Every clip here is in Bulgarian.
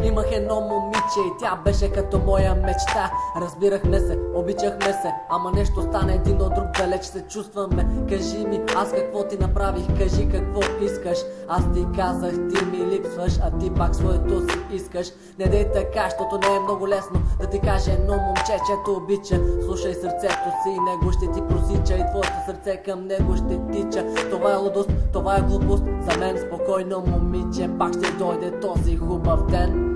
Имах едно момиче и тя беше като моя мечта. Разбирахме се, обичахме се, ама нещо стана един от друг, далеч се чувстваме. Кажи ми, аз какво ти направих, кажи какво искаш. Аз ти казах, ти ми липсваш, а ти пак своето си искаш. Не дей така, защото не е много лесно да ти каже едно момче, чето обича. Слушай сърцето си, него ще ти просича и твоето сърце към него ще тича. Това е лудост, това е глупост, за мен спокойно момиче, пак ще дойде този хубав ден.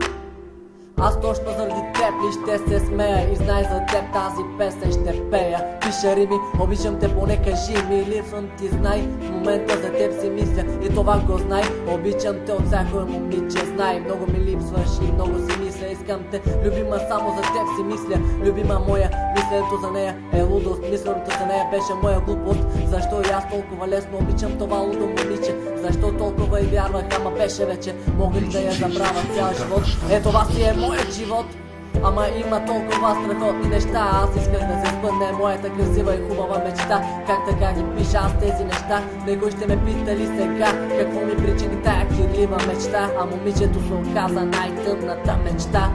Аз точно заради теб ли ще се смея и знай, за теб тази песен ще пея. Пиша рими, обичам те, поне кажи ми, липсвам ти, знай. В момента за теб си мисля и това го знай. Обичам те от всяко момиче, знай. Много ми липсваш и много си мисля, искам те, любима, само за теб си мисля. Любима моя, мисленето за нея е лудост, мисленето за нея беше моя глупост. Защо и аз толкова лесно обичам това лудо момиче? Защо толкова и вярвах, ама беше вече, мога ли да я забравя цял живот? Това си е моят живот, ама има толкова страхотни неща. Аз исках да се сбъдне моята красива и хубава мечта. Как така ги пиша аз тези неща? Некой ще ме пита ли сега какво ми причини тая кирлива мечта? А момичето се оказа най-тъмната мечта.